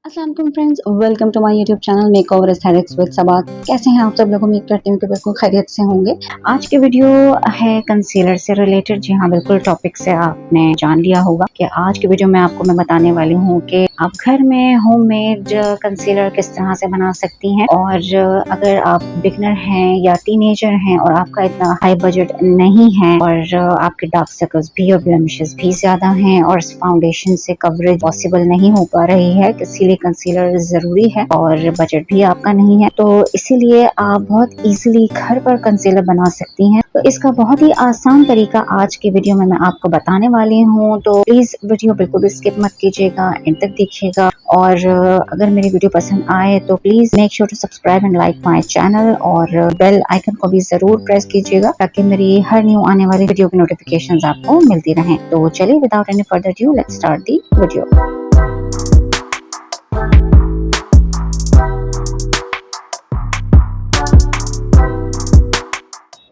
अस्सलाम वालेकुम friends, welcome to my YouTube channel makeover aesthetics with Saba. कैसे हैं आप सब लोग? उम्मीद करती हूँ कि बिल्कुल खैरियत से होंगे। आज की वीडियो है कंसीलर से रिलेटेड। जी हाँ, बिल्कुल टॉपिक से आपने जान लिया होगा कि आज की वीडियो में आपको मैं बताने वाली हूँ कि आप घर में होममेड कंसीलर किस तरह से बना सकती हैं। और अगर आप बिगनर हैं या टीनेजर हैं और आपका इतना हाई बजट नहीं है और आपके डार्क सर्कल्स भी और ब्लेमिशेस भी ज्यादा हैं और फाउंडेशन से कवरेज पॉसिबल नहीं हो पा रही है, इसीलिए कंसीलर जरूरी है और बजट भी आपका नहीं है, तो इसीलिए आप बहुत इजीली घर पर कंसीलर बना सकती हैं। तो इसका बहुत ही आसान तरीका आज की वीडियो में मैं आपको बताने वाली हूँ। तो प्लीज वीडियो बिल्कुल भी स्किप मत कीजिएगा, एंड तक देखिएगा। और अगर मेरी वीडियो पसंद आए तो please make sure to subscribe and like my channel और बेल आइकन को भी जरूर प्रेस कीजिएगा ताकि मेरी हर न्यू आने वाली वीडियो की नोटिफिकेशंस आपको मिलती रहें। तो चलिए without any further due let's start the video.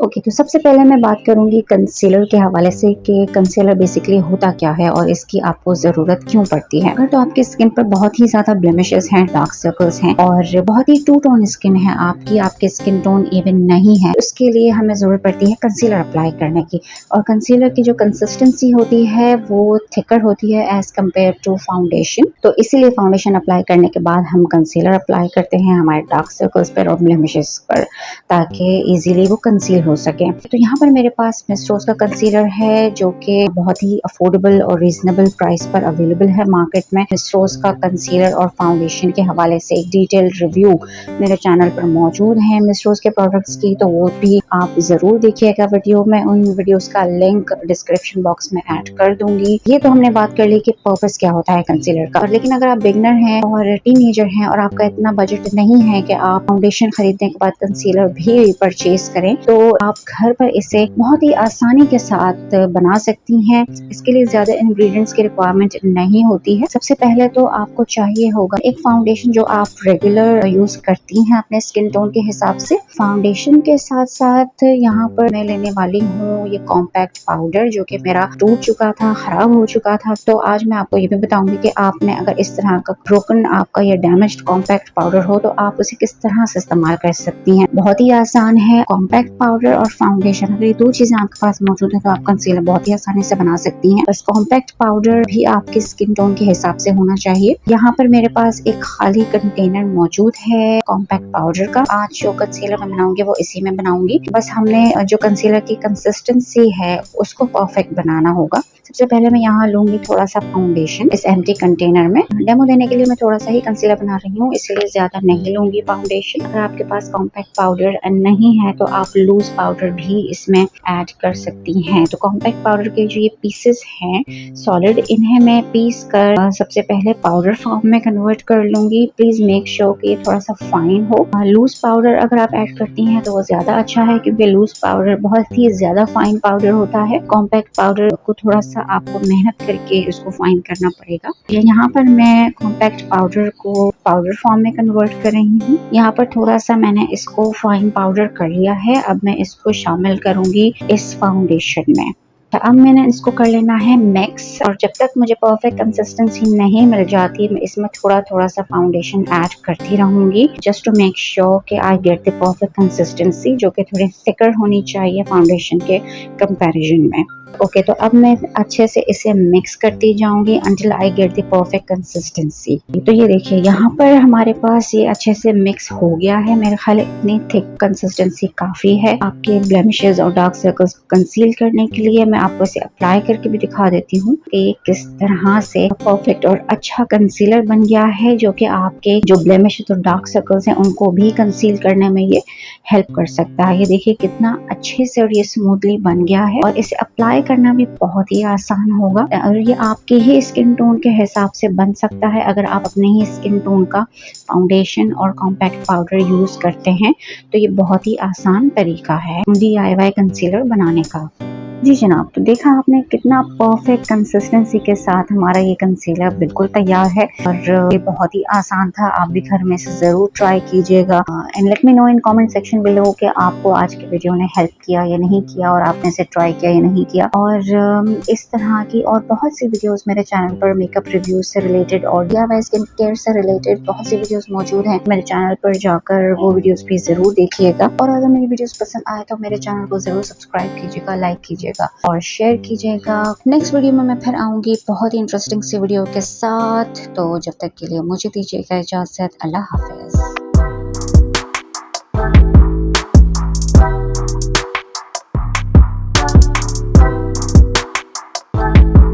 Okay, तो सबसे पहले मैं बात करूंगी कंसीलर के हवाले से कि कंसीलर बेसिकली होता क्या है और इसकी आपको जरूरत क्यों पड़ती है। अगर तो आपकी स्किन पर बहुत ही ज्यादा ब्लेमिशेस हैं, डार्क सर्कल्स हैं और बहुत ही टू टोन स्किन है आपकी स्किन टोन इवन नहीं है, उसके लिए हमें जरूरत पड़ती है कंसीलर अप्लाई करने की। और कंसीलर की जो कंसिस्टेंसी होती है वो थिकर होती है एज कम्पेयर टू फाउंडेशन। तो इसीलिए फाउंडेशन अप्लाई करने के बाद हम कंसीलर अप्लाई करते हैं हमारे डार्क सर्कल्स पर और ब्लेमिशेस पर, ताकि इजीली वो कंसील हो सके। तो यहाँ पर मेरे पास मिस रोज का कंसीलर है जो कि बहुत ही अफोर्डेबल और रीजनेबल प्राइस पर अवेलेबल है मार्केट में। मिस रोज का कंसीलर और फाउंडेशन के हवाले से एक डिटेल रिव्यू मेरे चैनल पर मौजूद है मिस रोज के प्रोडक्ट्स की, तो वो भी आप जरूर देखिएगा वीडियो में। उन वीडियोस का लिंक डिस्क्रिप्शन बॉक्स में ऐड कर दूंगी। ये तो हमने बात कर ली कि पर्पस क्या होता है कंसीलर का। लेकिन अगर आप बिगनर हैं और टीनेजर हैं और आपका इतना बजट नहीं है कि आप फाउंडेशन खरीदने के बाद कंसीलर भी परचेज करें, तो आप घर पर इसे बहुत ही आसानी के साथ बना सकती हैं। इसके लिए ज्यादा इंग्रेडिएंट्स की रिक्वायरमेंट नहीं होती है। सबसे पहले तो आपको चाहिए होगा एक फाउंडेशन जो आप रेगुलर यूज करती हैं अपने स्किन टोन के हिसाब से। फाउंडेशन के साथ साथ यहाँ पर मैं लेने वाली हूँ ये कॉम्पैक्ट पाउडर जो कि मेरा टूट चुका था, खराब हो चुका था। तो आज मैं आपको ये भी बताऊंगी कि आपने अगर इस तरह का ब्रोकन आपका ये डैमेज्ड कॉम्पैक्ट पाउडर हो तो आप उसे किस तरह से इस्तेमाल कर सकती हैं। बहुत ही आसान है। कॉम्पैक्ट पाउडर और फाउंडेशन, अगर ये दो चीजें आपके पास मौजूद है तो आप कंसीलर बहुत ही आसानी से बना सकती हैं। बस कॉम्पैक्ट पाउडर भी आपके स्किन टोन के हिसाब से होना चाहिए। यहाँ पर मेरे पास एक खाली कंटेनर मौजूद है कॉम्पैक्ट पाउडर का। आज जो कंसीलर मैं बनाऊंगी वो इसी में बनाऊंगी। बस हमने जो कंसीलर की कंसिस्टेंसी है उसको परफेक्ट बनाना होगा। सबसे पहले मैं यहाँ लूंगी थोड़ा सा फाउंडेशन इस एम्प्टी कंटेनर में। डेमो देने के लिए मैं थोड़ा सा ही कंसीलर बना रही हूँ, इसलिए ज्यादा नहीं लूंगी फाउंडेशन। अगर आपके पास कॉम्पैक्ट पाउडर नहीं है तो आप लूज पाउडर भी इसमें ऐड कर सकती हैं। तो कॉम्पैक्ट पाउडर के जो ये पीसेस हैं सॉलिड, इन्हें मैं पीस कर सबसे पहले पाउडर फॉर्म में कन्वर्ट कर लूंगी। प्लीज मेक श्योर कि ये थोड़ा सा फाइन हो। लूज पाउडर अगर आप ऐड करती हैं तो वो ज्यादा अच्छा है क्योंकि लूज पाउडर बहुत ही ज्यादा फाइन पाउडर होता है। कॉम्पैक्ट पाउडर को थोड़ा सा आपको मेहनत करके इसको फाइन करना पड़ेगा। यहाँ पर मैं कॉम्पैक्ट पाउडर को पाउडर फॉर्म में कन्वर्ट कर रही हूँ। यहाँ पर थोड़ा सा मैंने इसको फाइन पाउडर कर लिया है। अब मैं इसको शामिल करूंगी इस फाउंडेशन में। तो अब मैंने इसको कर लेना है मिक्स, और जब तक मुझे परफेक्ट कंसिस्टेंसी नहीं मिल जाती मैं इसमें थोड़ा थोड़ा सा फाउंडेशन ऐड करती रहूंगी जस्ट टू मेक श्योर कि I get the perfect consistency जो कि थोड़ी थिकर होनी चाहिए फाउंडेशन के कंपैरिजन में। ओके, तो अब मैं अच्छे से इसे मिक्स करती जाऊंगी until I get the perfect consistency. तो ये देखिए यहाँ पर हमारे पास ये अच्छे से मिक्स हो गया है। मेरे ख्याल इतनी थिक कंसिस्टेंसी काफी है आपके ब्लेमिशेस और डार्क सर्कल्स कंसील करने के लिए। मैं आपको इसे अप्लाई करके भी दिखा देती हूँ कि किस तरह से परफेक्ट और अच्छा कंसीलर बन गया है जो कि आपके जो ब्लेमिशेस और डार्क सर्कल्स हैं उनको भी कंसील करने में ये हेल्प कर सकता है। ये देखिए कितना अच्छे से और ये स्मूथली बन गया है और इसे अप्लाई करना भी बहुत ही आसान होगा और ये आपके ही स्किन टोन के हिसाब से बन सकता है। अगर आप अपने ही स्किन टोन का फाउंडेशन और कॉम्पैक्ट पाउडर यूज करते हैं तो ये बहुत ही आसान तरीका है DIY कंसीलर बनाने का। जी जनाब, तो देखा आपने कितना परफेक्ट कंसिस्टेंसी के साथ हमारा ये कंसीलर बिल्कुल तैयार है और ये बहुत ही आसान था। आप भी घर में इसे ज़रूर ट्राई कीजिएगा and let me know in comment section below कि आपको आज के वीडियो ने हेल्प किया या नहीं किया और आपने इसे ट्राई किया या नहीं किया। और इस तरह की और बहुत सी वीडियोस मेरे चैनल पर मेकअप रिव्यूज से रिलेटेड और DIY स्किन केयर से रिलेटेड बहुत सी वीडियोस मौजूद हैं। मेरे चैनल पर जाकर वो वीडियोस भी ज़रूर देखिएगा और अगर मेरी वीडियोस पसंद आए तो मेरे चैनल को ज़रूर सब्सक्राइब कीजिएगा, लाइक कीजिएगा और शेयर कीजिएगा। नेक्स्ट वीडियो में मैं फिर आऊंगी बहुत ही इंटरेस्टिंग सी वीडियो के साथ। तो जब तक के लिए मुझे दीजिएगा इजाजत। अल्लाह हाफिज।